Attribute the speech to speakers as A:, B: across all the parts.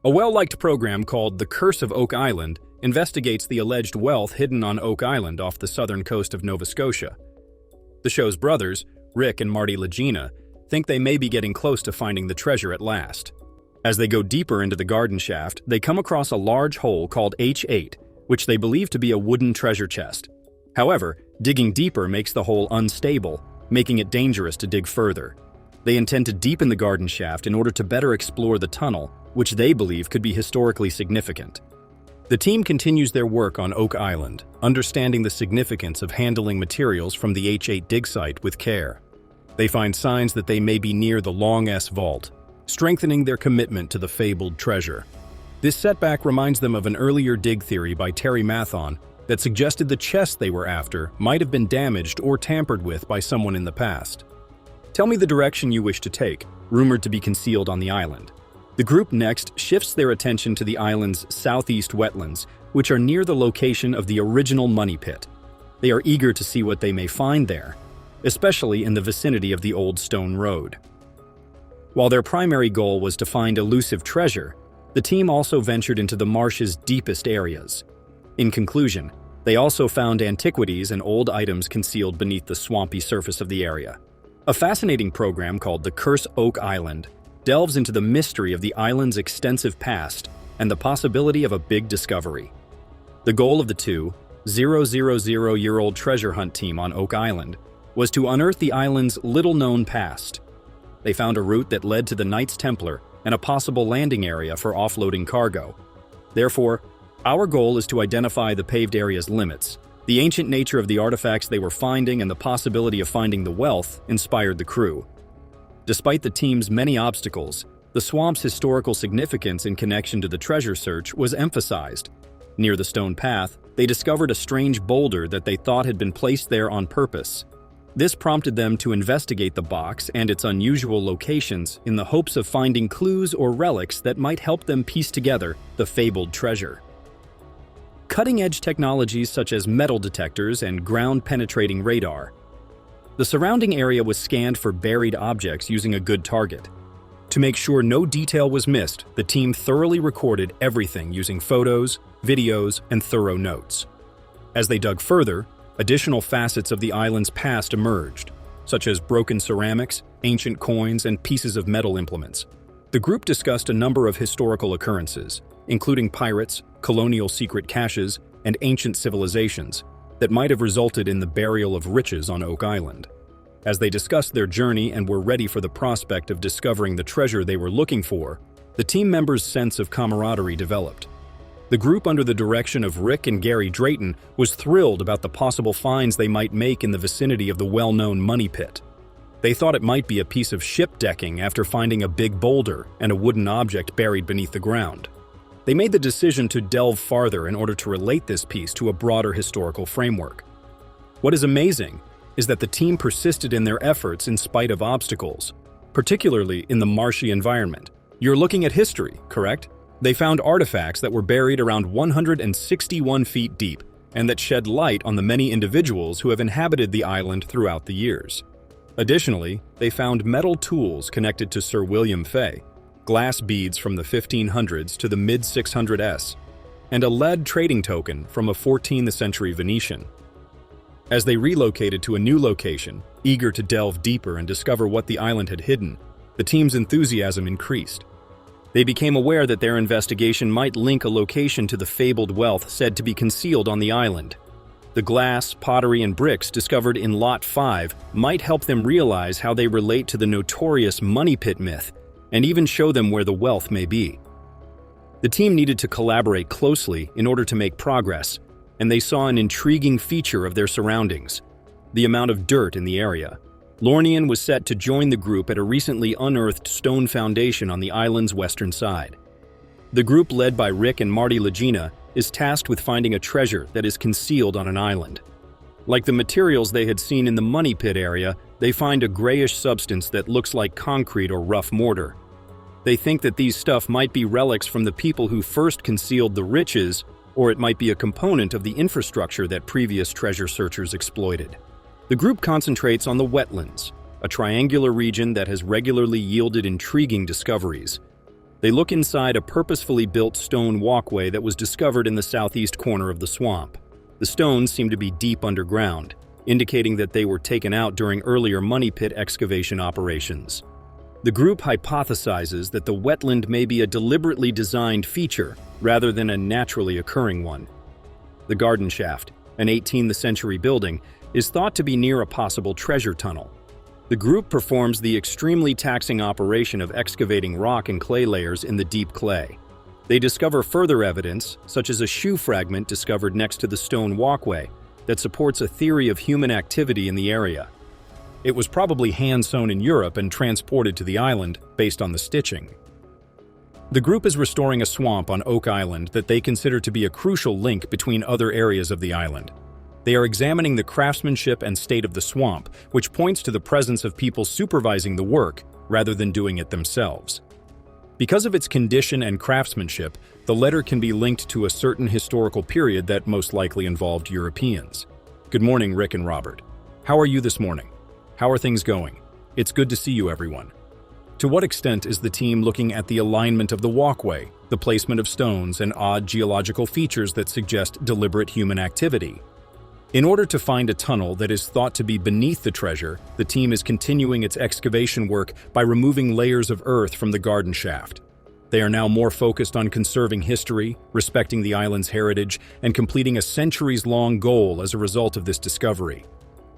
A: A well-liked program called The Curse of Oak Island investigates the alleged wealth hidden on Oak Island off the southern coast of Nova Scotia. The show's brothers, Rick and Marty Lagena, think they may be getting close to finding the treasure at last. As they go deeper into the garden shaft, they come across a large hole called H8, which they believe to be a wooden treasure chest. However, digging deeper makes the hole unstable, making it dangerous to dig further. They intend to deepen the garden shaft in order to better explore the tunnel, which they believe could be historically significant. The team continues their work on Oak Island, understanding the significance of handling materials from the H8 dig site with care. They find signs that they may be near the Long S vault, strengthening their commitment to the fabled treasure. This setback reminds them of an earlier dig theory by Terry Mathon that suggested the chest they were after might have been damaged or tampered with by someone in the past. Tell me the direction you wish to take, rumored to be concealed on the island. The group next shifts their attention to the island's southeast wetlands, which are near the location of the original money pit. They are eager to see what they may find there, especially in the vicinity of the old stone road. While their primary goal was to find elusive treasure, the team also ventured into the marsh's deepest areas. In conclusion, they also found antiquities and old items concealed beneath the swampy surface of the area. A fascinating program called The Curse Oak Island delves into the mystery of the island's extensive past and the possibility of a big discovery. The goal of the 2,000-year-old treasure hunt team on Oak Island was to unearth the island's little-known past. They found a route that led to the Knights Templar and a possible landing area for offloading cargo. Therefore, our goal is to identify the paved area's limits. The ancient nature of the artifacts they were finding and the possibility of finding the wealth inspired the crew. Despite the team's many obstacles, the swamp's historical significance in connection to the treasure search was emphasized. Near the stone path, they discovered a strange boulder that they thought had been placed there on purpose. This prompted them to investigate the box and its unusual locations in the hopes of finding clues or relics that might help them piece together the fabled treasure. Cutting-edge technologies such as metal detectors and ground-penetrating radar. The surrounding area was scanned for buried objects using a good target. To make sure no detail was missed, the team thoroughly recorded everything using photos, videos, and thorough notes. As they dug further, additional facets of the island's past emerged, such as broken ceramics, ancient coins, and pieces of metal implements. The group discussed a number of historical occurrences, including pirates, colonial secret caches, and ancient civilizations, that might have resulted in the burial of riches on Oak Island. As they discussed their journey and were ready for the prospect of discovering the treasure they were looking for, the team members' sense of camaraderie developed. The group under the direction of Rick and Gary Drayton was thrilled about the possible finds they might make in the vicinity of the well-known money pit. They thought it might be a piece of ship decking after finding a big boulder and a wooden object buried beneath the ground. They made the decision to delve farther in order to relate this piece to a broader historical framework. What is amazing is that the team persisted in their efforts in spite of obstacles, particularly in the marshy environment. You're looking at history, correct? They found artifacts that were buried around 161 feet deep and that shed light on the many individuals who have inhabited the island throughout the years. Additionally, they found metal tools connected to Sir William Fay, glass beads from the 1500s to the mid-600s, and a lead trading token from a 14th century Venetian. As they relocated to a new location, eager to delve deeper and discover what the island had hidden, the team's enthusiasm increased. They became aware that their investigation might link a location to the fabled wealth said to be concealed on the island. The glass, pottery, and bricks discovered in Lot 5 might help them realize how they relate to the notorious money pit myth, and even show them where the wealth may be. The team needed to collaborate closely in order to make progress, and they saw an intriguing feature of their surroundings: the amount of dirt in the area. Lornian was set to join the group at a recently unearthed stone foundation on the island's western side. The group, led by Rick and Marty Lagena, is tasked with finding a treasure that is concealed on an island. Like the materials they had seen in the money pit area, they find a grayish substance that looks like concrete or rough mortar. They think that these stuff might be relics from the people who first concealed the riches, or it might be a component of the infrastructure that previous treasure searchers exploited. The group concentrates on the wetlands, a triangular region that has regularly yielded intriguing discoveries. They look inside a purposefully built stone walkway that was discovered in the southeast corner of the swamp. The stones seem to be deep underground, indicating that they were taken out during earlier money pit excavation operations. The group hypothesizes that the wetland may be a deliberately designed feature rather than a naturally occurring one. The garden shaft, an 18th century building, is thought to be near a possible treasure tunnel. The group performs the extremely taxing operation of excavating rock and clay layers in the deep clay. They discover further evidence, such as a shoe fragment discovered next to the stone walkway, that supports a theory of human activity in the area. It was probably hand-sewn in Europe and transported to the island based on the stitching. The group is restoring a swamp on Oak Island that they consider to be a crucial link between other areas of the island. They are examining the craftsmanship and state of the swamp, which points to the presence of people supervising the work rather than doing it themselves. Because of its condition and craftsmanship, the letter can be linked to a certain historical period that most likely involved Europeans. Good morning, Rick and Robert. How are you this morning? How are things going? It's good to see you, everyone. To what extent is the team looking at the alignment of the walkway, the placement of stones, and odd geological features that suggest deliberate human activity? In order to find a tunnel that is thought to be beneath the treasure, the team is continuing its excavation work by removing layers of earth from the garden shaft. They are now more focused on conserving history, respecting the island's heritage, and completing a centuries-long goal as a result of this discovery.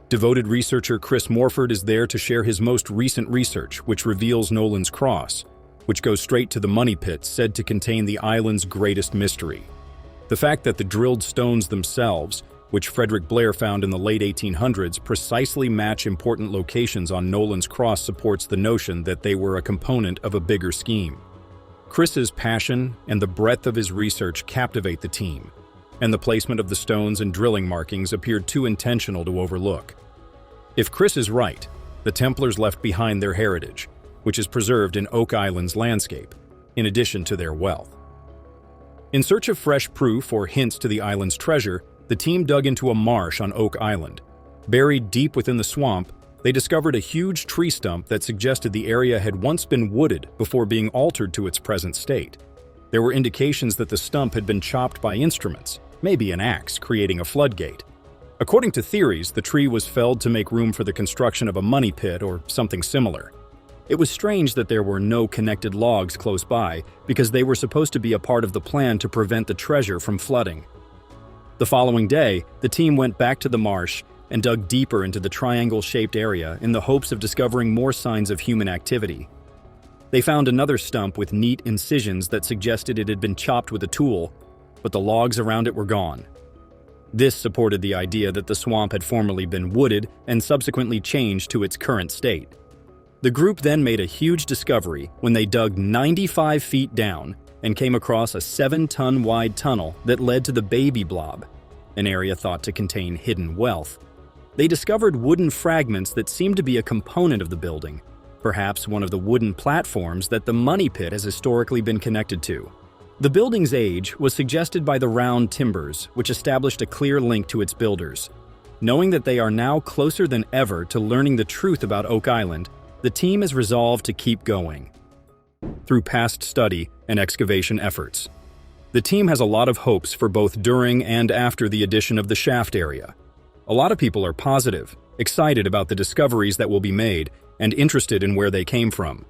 A: Devoted researcher Chris Morford is there to share his most recent research, which reveals Nolan's Cross, which goes straight to the money pit said to contain the island's greatest mystery. The fact that the drilled stones themselves, which Frederick Blair found in the late 1800s, precisely match important locations on Nolan's Cross supports the notion that they were a component of a bigger scheme. Chris's passion and the breadth of his research captivate the team, and the placement of the stones and drilling markings appeared too intentional to overlook. If Chris is right, the Templars left behind their heritage, which is preserved in Oak Island's landscape, in addition to their wealth. In search of fresh proof or hints to the island's treasure, the team dug into a marsh on Oak Island. Buried deep within the swamp, they discovered a huge tree stump that suggested the area had once been wooded before being altered to its present state. There were indications that the stump had been chopped by instruments, maybe an axe, creating a floodgate. According to theories, the tree was felled to make room for the construction of a money pit or something similar. It was strange that there were no connected logs close by, because they were supposed to be a part of the plan to prevent the treasure from flooding. The following day, the team went back to the marsh and dug deeper into the triangle-shaped area in the hopes of discovering more signs of human activity. They found another stump with neat incisions that suggested it had been chopped with a tool, but the logs around it were gone. This supported the idea that the swamp had formerly been wooded and subsequently changed to its current state. The group then made a huge discovery when they dug 95 feet down and came across a 7-ton wide tunnel that led to the Baby Blob, an area thought to contain hidden wealth. They discovered wooden fragments that seemed to be a component of the building, perhaps one of the wooden platforms that the money pit has historically been connected to. The building's age was suggested by the round timbers, which established a clear link to its builders. Knowing that they are now closer than ever to learning the truth about Oak Island, the team is resolved to keep going. Through past study and excavation efforts, the team has a lot of hopes for both during and after the addition of the shaft area. A lot of people are positive, excited about the discoveries that will be made, and interested in where they came from.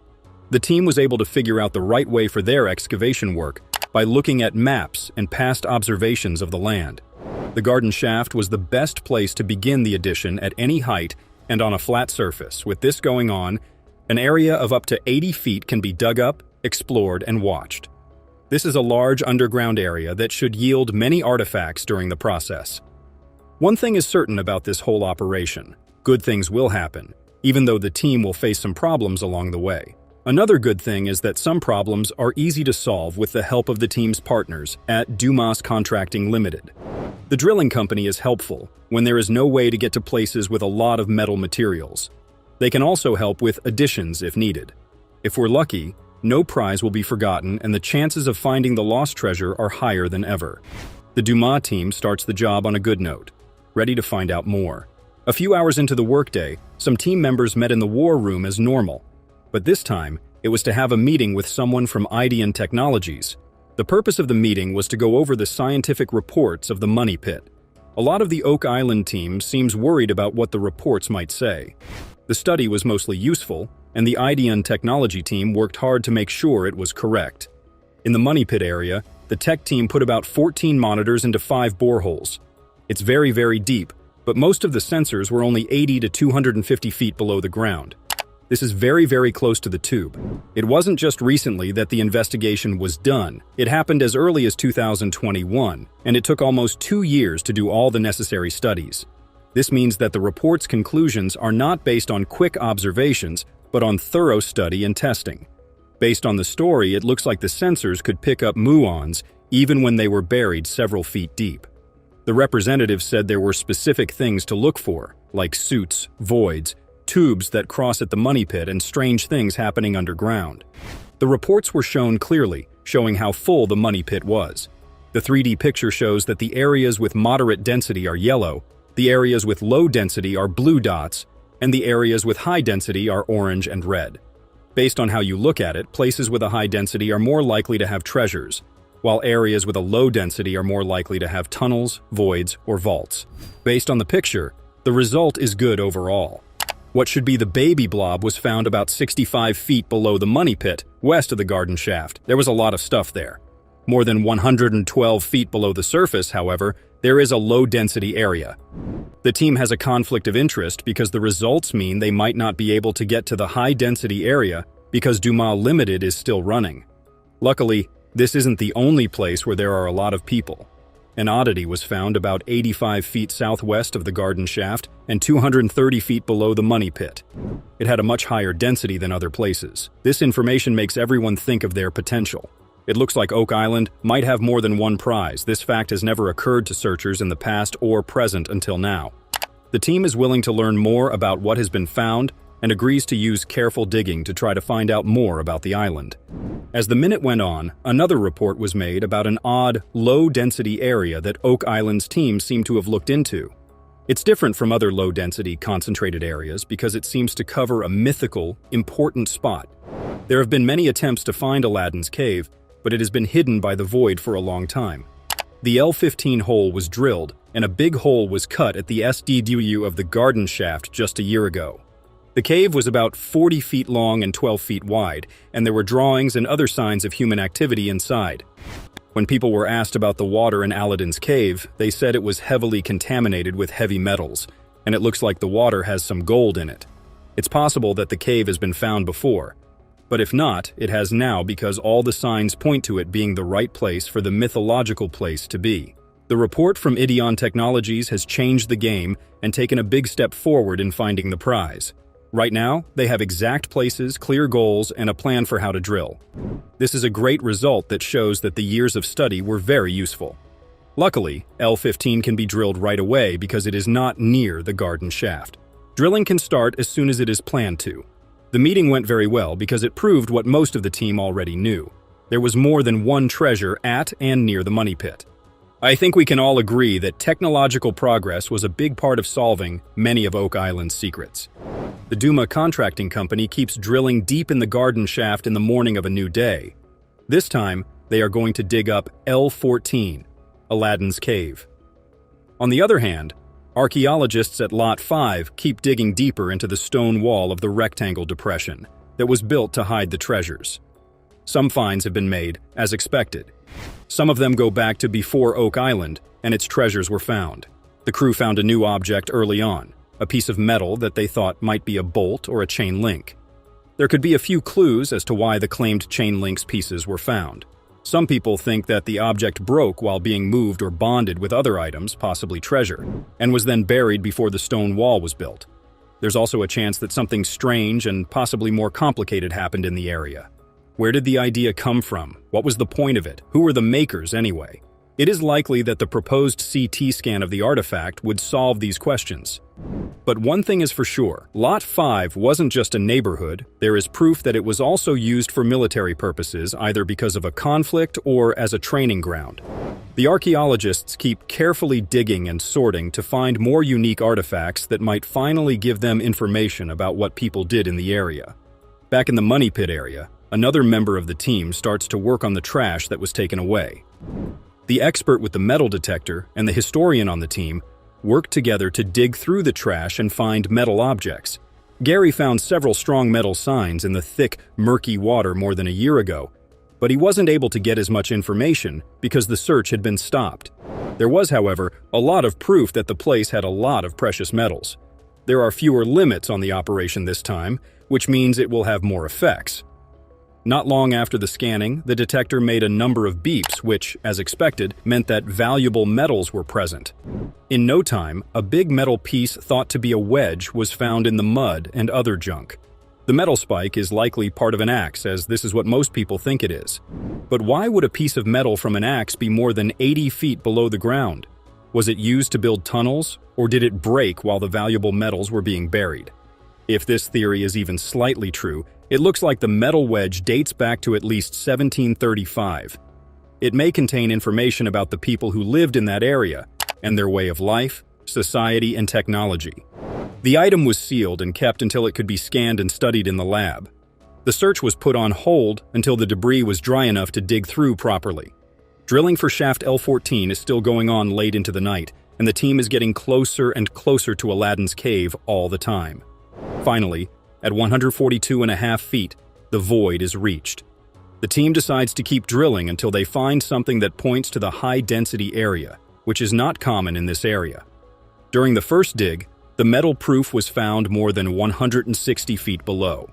A: The team was able to figure out the right way for their excavation work by looking at maps and past observations of the land. The garden shaft was the best place to begin the addition at any height and on a flat surface. With this going on, an area of up to 80 feet can be dug up, explored, and watched. This is a large underground area that should yield many artifacts during the process. One thing is certain about this whole operation: good things will happen, even though the team will face some problems along the way. Another good thing is that some problems are easy to solve with the help of the team's partners at Dumas Contracting Limited. The drilling company is helpful when there is no way to get to places with a lot of metal materials. They can also help with additions if needed. If we're lucky, no prize will be forgotten and the chances of finding the lost treasure are higher than ever. The Dumas team starts the job on a good note, ready to find out more. A few hours into the workday, some team members met in the war room as normal. But this time, It was to have a meeting with someone from LagIna Technologies. The purpose of the meeting was to go over the scientific reports of the money pit. A lot of the Oak Island team seems worried about what the reports might say. The study was mostly useful, and the LagIna Technology team worked hard to make sure it was correct. In the money pit area, the tech team put about 14 monitors into 5 boreholes. It's very, very deep, but most of the sensors were only 80 to 250 feet below the ground. This is very, very close to the tube. It wasn't just recently that the investigation was done. It happened as early as 2021, and it took almost 2 years to do all the necessary studies. This means that the report's conclusions are not based on quick observations, but on thorough study and testing. Based on the story, it looks like the sensors could pick up muons even when they were buried several feet deep. The representative said there were specific things to look for, like suits, voids, tubes that cross at the money pit, and strange things happening underground. The reports were shown clearly, showing how full the money pit was. The 3D picture shows that the areas with moderate density are yellow, the areas with low density are blue dots, and the areas with high density are orange and red. Based on how you look at it, places with a high density are more likely to have treasures, while areas with a low density are more likely to have tunnels, voids, or vaults. Based on the picture, the result is good overall. What should be the baby blob was found about 65 feet below the money pit, west of the garden shaft. There was a lot of stuff there. More than 112 feet below the surface, however, there is a low-density area. The team has a conflict of interest because the results mean they might not be able to get to the high-density area because Dumas Limited is still running. Luckily, this isn't the only place where there are a lot of people. An oddity was found about 85 feet southwest of the garden shaft and 230 feet below the money pit. It had a much higher density than other places. This information makes everyone think of their potential. It looks like Oak Island might have more than one prize. This fact has never occurred to searchers in the past or present until now. The team is willing to learn more about what has been found and agrees to use careful digging to try to find out more about the island. As the minute went on, another report was made about an odd, low-density area that Oak Island's team seemed to have looked into. It's different from other low-density, concentrated areas because it seems to cover a mythical, important spot. There have been many attempts to find Aladdin's cave, but it has been hidden by the void for a long time. The L15 hole was drilled, and a big hole was cut at the SDW of the garden shaft just a year ago. The cave was about 40 feet long and 12 feet wide, and there were drawings and other signs of human activity inside. When people were asked about the water in Aladdin's cave, they said it was heavily contaminated with heavy metals, and it looks like the water has some gold in it. It's possible that the cave has been found before, but if not, it has now because all the signs point to it being the right place for the mythological place to be. The report from LagIna Technologies has changed the game and taken a big step forward in finding the prize. Right now, they have exact places, clear goals, and a plan for how to drill. This is a great result that shows that the years of study were very useful. Luckily, L15 can be drilled right away because it is not near the garden shaft. Drilling can start as soon as it is planned to. The meeting went very well because it proved what most of the team already knew. There was more than one treasure at and near the money pit. I think we can all agree that technological progress was a big part of solving many of Oak Island's secrets. The Dumas contracting company keeps drilling deep in the garden shaft in the morning of a new day. This time, they are going to dig up L14, Aladdin's cave. On the other hand, archaeologists at Lot 5 keep digging deeper into the stone wall of the rectangle depression that was built to hide the treasures. Some finds have been made, as expected. Some of them go back to before Oak Island, and its treasures were found. The crew found a new object early on, a piece of metal that they thought might be a bolt or a chain link. There could be a few clues as to why the claimed chain link's pieces were found. Some people think that the object broke while being moved or bonded with other items, possibly treasure, and was then buried before the stone wall was built. There's also a chance that something strange and possibly more complicated happened in the area. Where did the idea come from? What was the point of it? Who were the makers anyway? It is likely that the proposed CT scan of the artifact would solve these questions. But one thing is for sure, Lot 5 wasn't just a neighborhood. There is proof that it was also used for military purposes, either because of a conflict or as a training ground. The archaeologists keep carefully digging and sorting to find more unique artifacts that might finally give them information about what people did in the area. Back in the money pit area, another member of the team starts to work on the trash that was taken away. The expert with the metal detector and the historian on the team work together to dig through the trash and find metal objects. Gary found several strong metal signs in the thick, murky water more than a year ago, but he wasn't able to get as much information because the search had been stopped. There was, however, a lot of proof that the place had a lot of precious metals. There are fewer limits on the operation this time, which means it will have more effects. Not long after the scanning, the detector made a number of beeps, which, as expected, meant that valuable metals were present. In no time, a big metal piece thought to be a wedge was found in the mud and other junk. The metal spike is likely part of an axe, as this is what most people think it is. But why would a piece of metal from an axe be more than 80 feet below the ground? Was it used to build tunnels, or did it break while the valuable metals were being buried? If this theory is even slightly true, it looks like the metal wedge dates back to at least 1735. It may contain information about the people who lived in that area and their way of life, society, and technology. The item was sealed and kept until it could be scanned and studied in the lab. The search was put on hold until the debris was dry enough to dig through properly. Drilling for shaft L14 is still going on late into the night, and the team is getting closer and closer to Aladdin's cave all the time. Finally, at 142.5 feet, the void is reached. The team decides to keep drilling until they find something that points to the high-density area, which is not common in this area. During the first dig, the metal proof was found more than 160 feet below.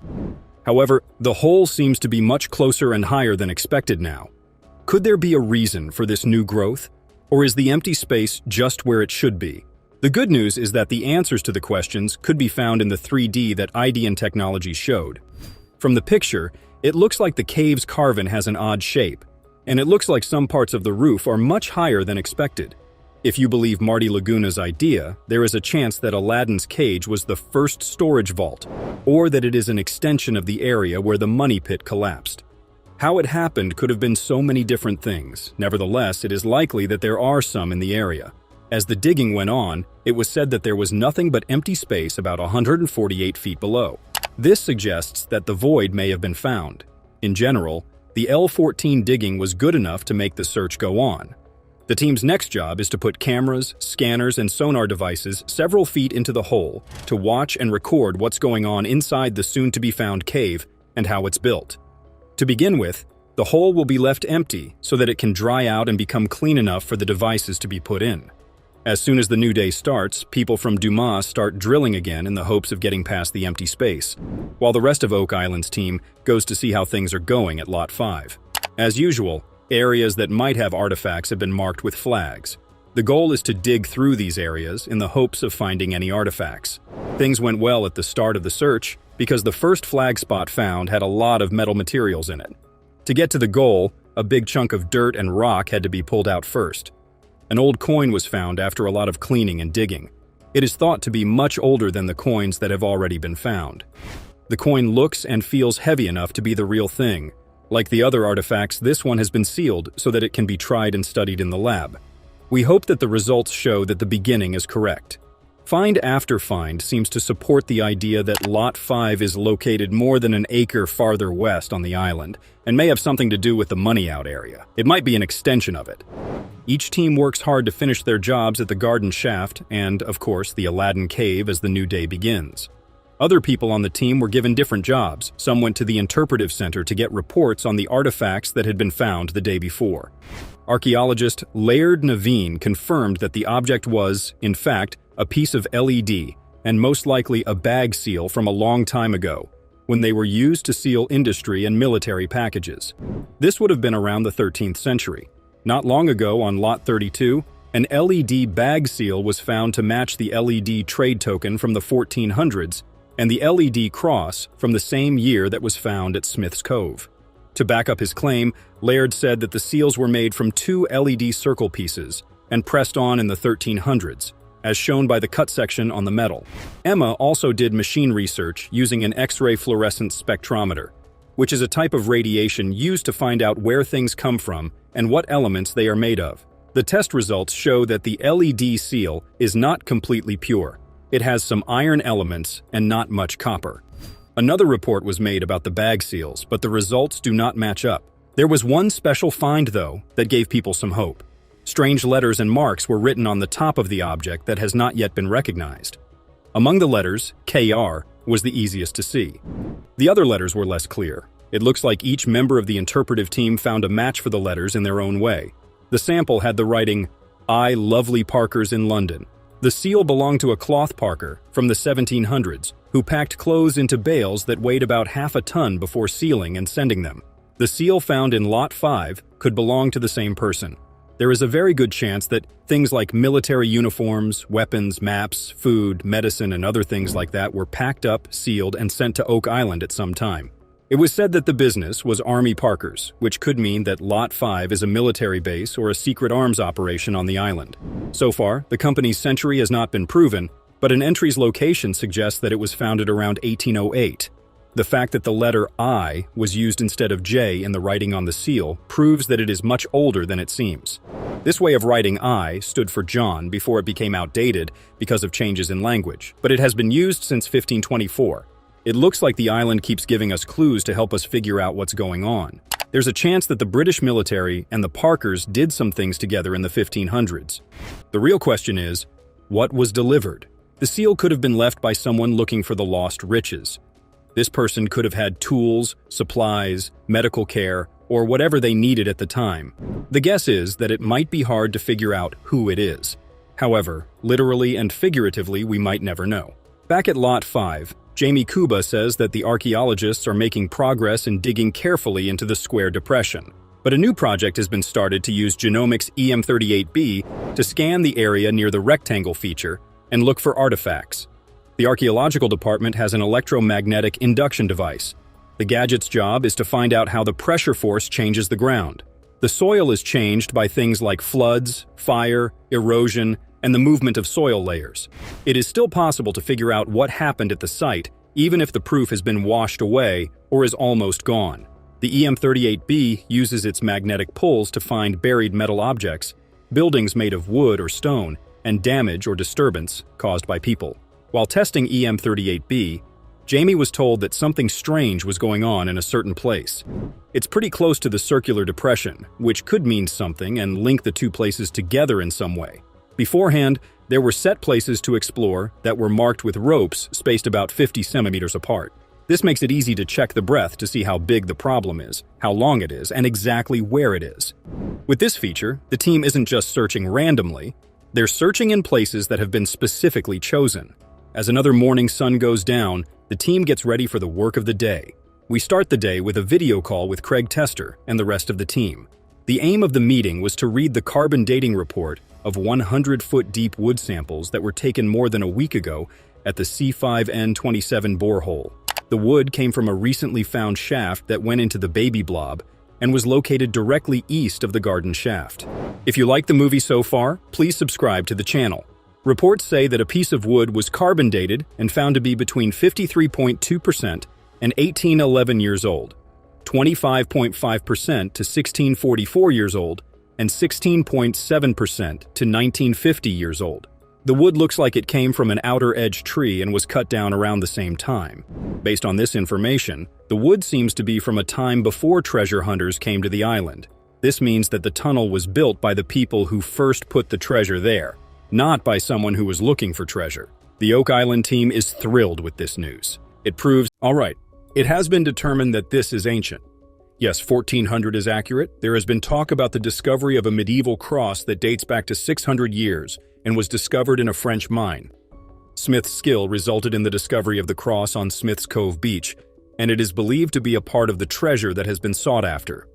A: However, the hole seems to be much closer and higher than expected now. Could there be a reason for this new growth? Or is the empty space just where it should be? The good news is that the answers to the questions could be found in the 3D that IDN technology showed. From the picture, it looks like the cave's carving has an odd shape, and it looks like some parts of the roof are much higher than expected. If you believe Marty Laguna's idea, there is a chance that Aladdin's cage was the first storage vault, or that it is an extension of the area where the money pit collapsed. How it happened could have been so many different things. Nevertheless, it is likely that there are some in the area. As the digging went on, it was said that there was nothing but empty space about 148 feet below. This suggests that the void may have been found. In general, the L14 digging was good enough to make the search go on. The team's next job is to put cameras, scanners, and sonar devices several feet into the hole to watch and record what's going on inside the soon-to-be-found cave and how it's built. To begin with, the hole will be left empty so that it can dry out and become clean enough for the devices to be put in. As soon as the new day starts, people from Dumas start drilling again in the hopes of getting past the empty space, while the rest of Oak Island's team goes to see how things are going at Lot 5. As usual, areas that might have artifacts have been marked with flags. The goal is to dig through these areas in the hopes of finding any artifacts. Things went well at the start of the search because the first flag spot found had a lot of metal materials in it. To get to the goal, a big chunk of dirt and rock had to be pulled out first. An old coin was found after a lot of cleaning and digging. It is thought to be much older than the coins that have already been found. The coin looks and feels heavy enough to be the real thing. Like the other artifacts, this one has been sealed so that it can be tried and studied in the lab. We hope that the results show that the beginning is correct. Find after find seems to support the idea that Lot 5 is located more than an acre farther west on the island, and may have something to do with the money out area. It might be an extension of it. Each team works hard to finish their jobs at the garden shaft and, of course, the Aladdin cave as the new day begins. Other people on the team were given different jobs. Some went to the interpretive center to get reports on the artifacts that had been found the day before. Archaeologist Laird Naveen confirmed that the object was, in fact, a piece of LED, and most likely a bag seal from a long time ago, when they were used to seal industry and military packages. This would have been around the 13th century. Not long ago, on Lot 32, an LED bag seal was found to match the LED trade token from the 1400s and the LED cross from the same year that was found at Smith's Cove. To back up his claim, Laird said that the seals were made from 2 LED circle pieces and pressed on in the 1300s, as shown by the cut section on the metal. Emma also did machine research using an X-ray fluorescence spectrometer, which is a type of radiation used to find out where things come from and what elements they are made of. The test results show that the LED seal is not completely pure. It has some iron elements and not much copper. Another report was made about the bag seals, but the results do not match up. There was one special find, though, that gave people some hope. Strange letters and marks were written on the top of the object that has not yet been recognized. Among the letters, KR was the easiest to see. The other letters were less clear. It looks like each member of the interpretive team found a match for the letters in their own way. The sample had the writing, "I lovely Parkers in London." The seal belonged to a cloth Parker from the 1700s who packed clothes into bales that weighed about half a ton before sealing and sending them. The seal found in Lot 5 could belong to the same person. There is a very good chance that things like military uniforms, weapons, maps, food, medicine, and other things like that were packed up, sealed, and sent to Oak Island at some time. It was said that the business was Army Parkers, which could mean that Lot 5 is a military base or a secret arms operation on the island. So far, the company's century has not been proven, but an entry's location suggests that it was founded around 1808. The fact that the letter I was used instead of J in the writing on the seal proves that it is much older than it seems. This way of writing I stood for John before it became outdated because of changes in language, but it has been used since 1524. It looks like the island keeps giving us clues to help us figure out what's going on. There's a chance that the British military and the Parkers did some things together in the 1500s. The real question is, what was delivered? The seal could have been left by someone looking for the lost riches. This person could have had tools, supplies, medical care, or whatever they needed at the time. The guess is that it might be hard to figure out who it is. However, literally and figuratively, we might never know. Back at Lot 5, Jamie Kuba says that the archaeologists are making progress in digging carefully into the square depression. But a new project has been started to use genomics EM38B to scan the area near the rectangle feature and look for artifacts. The archaeological department has an electromagnetic induction device. The gadget's job is to find out how the pressure force changes the ground. The soil is changed by things like floods, fire, erosion, and the movement of soil layers. It is still possible to figure out what happened at the site, even if the proof has been washed away or is almost gone. The EM38B uses its magnetic pulls to find buried metal objects, buildings made of wood or stone, and damage or disturbance caused by people. While testing EM38B, Jamie was told that something strange was going on in a certain place. It's pretty close to the circular depression, which could mean something and link the two places together in some way. Beforehand, there were set places to explore that were marked with ropes spaced about 50 centimeters apart. This makes it easy to check the breadth to see how big the problem is, how long it is, and exactly where it is. With this feature, the team isn't just searching randomly, they're searching in places that have been specifically chosen. As another morning sun goes down, the team gets ready for the work of the day. We start the day with a video call with Craig Tester and the rest of the team. The aim of the meeting was to read the carbon dating report of 100-foot-deep wood samples that were taken more than a week ago at the C5N27 borehole. The wood came from a recently found shaft that went into the baby blob and was located directly east of the garden shaft. If you like the movie so far, please subscribe to the channel. Reports say that a piece of wood was carbon dated and found to be between 53.2% and 1811 years old, 25.5% to 1644 years old, and 16.7% to 1950 years old. The wood looks like it came from an outer edge tree and was cut down around the same time. Based on this information, the wood seems to be from a time before treasure hunters came to the island. This means that the tunnel was built by the people who first put the treasure there, not by someone who was looking for treasure. The Oak Island team is thrilled with this news. It proves, alright, it has been determined that this is ancient. Yes, 1400 is accurate. There has been talk about the discovery of a medieval cross that dates back to 600 years and was discovered in a French mine. Smith's skill resulted in the discovery of the cross on Smith's Cove Beach, and it is believed to be a part of the treasure that has been sought after.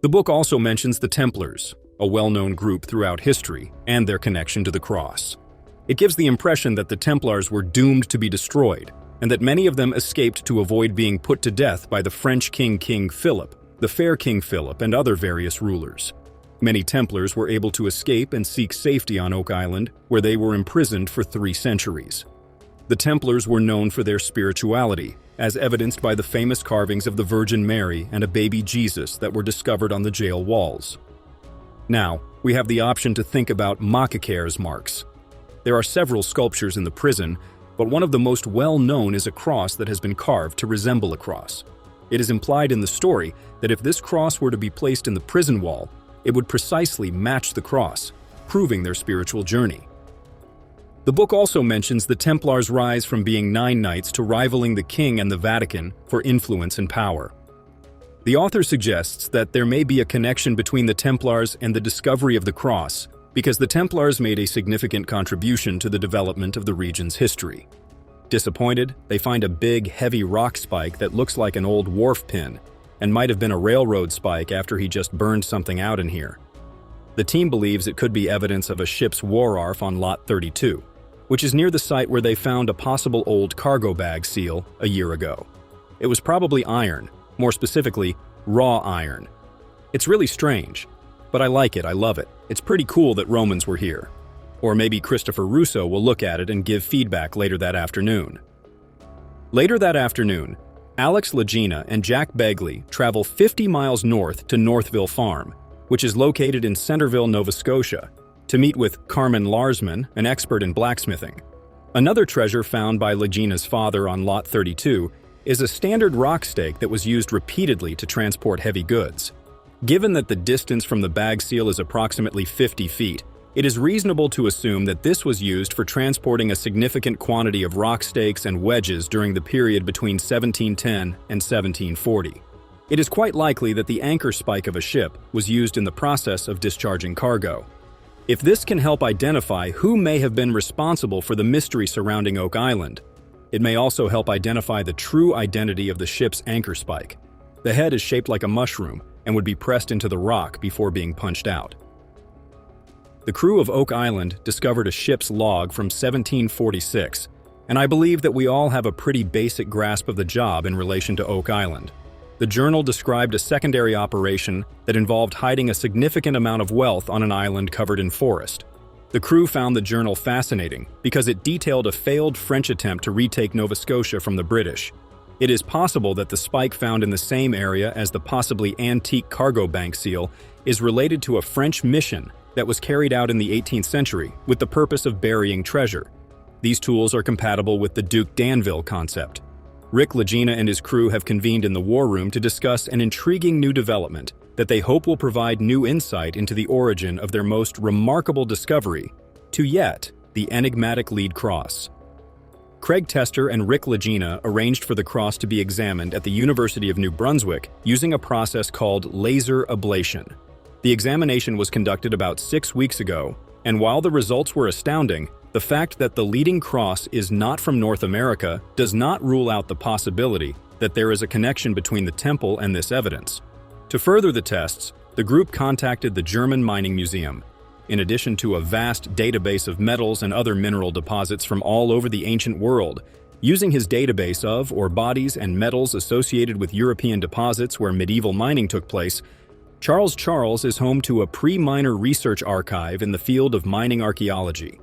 A: The book also mentions the Templars, a well-known group throughout history, and their connection to the cross. It gives the impression that the Templars were doomed to be destroyed, and that many of them escaped to avoid being put to death by the French King Philip, the Fair King Philip, and other various rulers. Many Templars were able to escape and seek safety on Oak Island, where they were imprisoned for 3 centuries. The Templars were known for their spirituality, as evidenced by the famous carvings of the Virgin Mary and a baby Jesus that were discovered on the jail walls. Now, we have the option to think about Makacare's marks. There are several sculptures in the prison, but one of the most well-known is a cross that has been carved to resemble a cross. It is implied in the story that if this cross were to be placed in the prison wall, it would precisely match the cross, proving their spiritual journey. The book also mentions the Templars' rise from being 9 knights to rivaling the king and the Vatican for influence and power. The author suggests that there may be a connection between the Templars and the discovery of the cross, because the Templars made a significant contribution to the development of the region's history. Disappointed, they find a big, heavy rock spike that looks like an old wharf pin and might have been a railroad spike after he just burned something out in here. The team believes it could be evidence of a ship's wharf on Lot 32, which is near the site where they found a possible old cargo bag seal a year ago. It was probably iron, more specifically, raw iron. It's really strange, but I like it, I love it. It's pretty cool that Romans were here. Or maybe Christopher Russo will look at it and give feedback later that afternoon. Later that afternoon, Alex Lagena and Jack Begley travel 50 miles north to Northville Farm, which is located in Centerville, Nova Scotia, to meet with Carmen Larsman, an expert in blacksmithing. Another treasure found by Lagena's father on Lot 32 is a standard rock stake that was used repeatedly to transport heavy goods. Given that the distance from the bag seal is approximately 50 feet, it is reasonable to assume that this was used for transporting a significant quantity of rock stakes and wedges during the period between 1710 and 1740. It is quite likely that the anchor spike of a ship was used in the process of discharging cargo. If this can help identify who may have been responsible for the mystery surrounding Oak Island, it may also help identify the true identity of the ship's anchor spike. The head is shaped like a mushroom and would be pressed into the rock before being punched out. The crew of Oak Island discovered a ship's log from 1746, and I believe that we all have a pretty basic grasp of the job in relation to Oak Island. The journal described a secondary operation that involved hiding a significant amount of wealth on an island covered in forest. The crew found the journal fascinating because it detailed a failed French attempt to retake Nova Scotia from the British. It is possible that the spike found in the same area as the possibly antique cargo bank seal is related to a French mission that was carried out in the 18th century with the purpose of burying treasure. These tools are compatible with the Duke d'Anville concept. Rick Lagena and his crew have convened in the war room to discuss an intriguing new development that they hope will provide new insight into the origin of their most remarkable discovery to yet the enigmatic lead cross. Craig Tester and Rick Lagena arranged for the cross to be examined at the University of New Brunswick using a process called laser ablation. The examination was conducted about 6 weeks ago, and while the results were astounding, the fact that the leading cross is not from North America does not rule out the possibility that there is a connection between the temple and this evidence. To further the tests, the group contacted the German Mining Museum. In addition to a vast database of metals and other mineral deposits from all over the ancient world, using his database of bodies and metals associated with European deposits where medieval mining took place, Charles is home to a pre-miner research archive in the field of mining archaeology.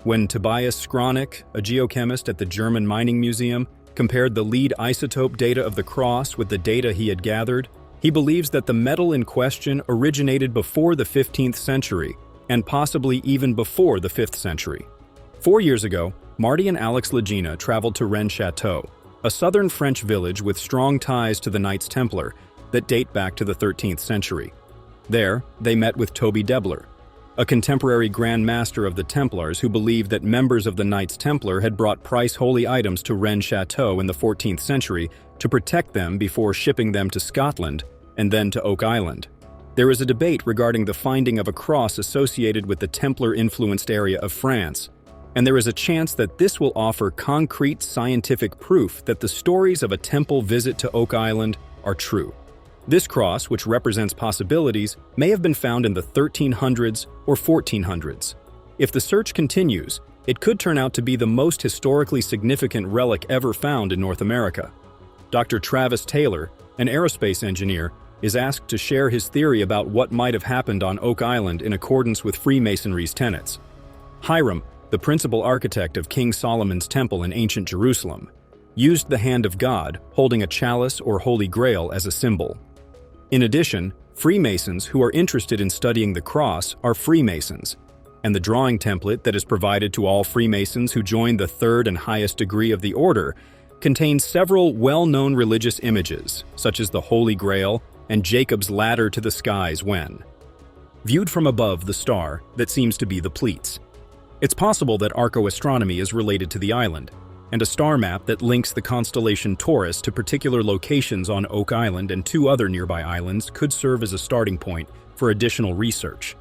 A: When Tobias Skronik, a geochemist at the German Mining Museum, compared the lead isotope data of the cross with the data he had gathered, he believes that the metal in question originated before the 15th century and possibly even before the 5th century. 4 years ago, Marty and Alex Lagena traveled to Rennes Chateau, a southern French village with strong ties to the Knights Templar that date back to the 13th century. There, they met with Toby Debler, a contemporary Grand Master of the Templars who believed that members of the Knights Templar had brought price-holy items to Rennes Chateau in the 14th century to protect them before shipping them to Scotland and then to Oak Island. There is a debate regarding the finding of a cross associated with the Templar-influenced area of France, and there is a chance that this will offer concrete scientific proof that the stories of a temple visit to Oak Island are true. This cross, which represents possibilities, may have been found in the 1300s or 1400s. If the search continues, it could turn out to be the most historically significant relic ever found in North America. Dr. Travis Taylor, an aerospace engineer, is asked to share his theory about what might have happened on Oak Island in accordance with Freemasonry's tenets. Hiram, the principal architect of King Solomon's Temple in ancient Jerusalem, used the hand of God, holding a chalice or Holy Grail as a symbol. In addition, Freemasons who are interested in studying the cross are Freemasons, and the drawing template that is provided to all Freemasons who join the third and highest degree of the order contains several well-known religious images, such as the Holy Grail and Jacob's ladder to the skies when viewed from above the star that seems to be the Pleiades. It's possible that archaeoastronomy is related to the island, and a star map that links the constellation Taurus to particular locations on Oak Island and two other nearby islands could serve as a starting point for additional research.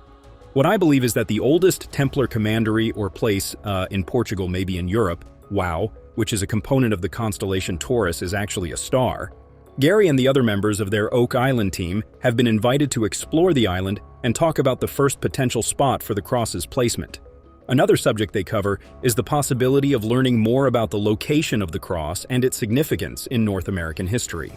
A: What I believe is that the oldest Templar commandery or place in Portugal, maybe in Europe, Wow, which is a component of the constellation Taurus, is actually a star. Gary and the other members of their Oak Island team have been invited to explore the island and talk about the first potential spot for the cross's placement. Another subject they cover is the possibility of learning more about the location of the cross and its significance in North American history.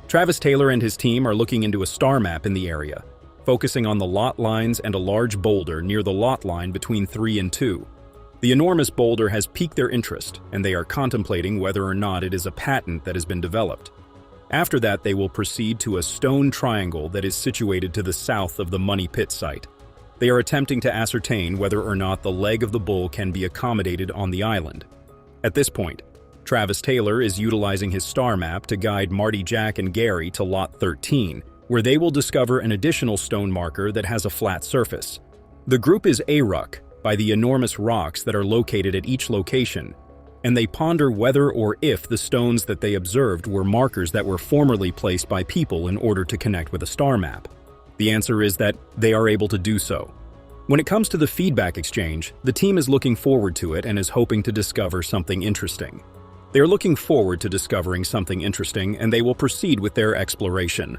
A: Travis Taylor and his team are looking into a star map in the area, focusing on the lot lines and a large boulder near the lot line between 3 and 2. The enormous boulder has piqued their interest, and they are contemplating whether or not it is a patent that has been developed. After that, they will proceed to a stone triangle that is situated to the south of the Money Pit site. They are attempting to ascertain whether or not the leg of the bull can be accommodated on the island. At this point, Travis Taylor is utilizing his star map to guide Marty, Jack, and Gary to Lot 13, where they will discover an additional stone marker that has a flat surface. The group is struck by the enormous rocks that are located at each location, and they ponder whether or if the stones that they observed were markers that were formerly placed by people in order to connect with a star map. The answer is that they are able to do so. When it comes to the feedback exchange, the team is looking forward to it and is hoping to discover something interesting. They are looking forward to discovering something interesting, and they will proceed with their exploration.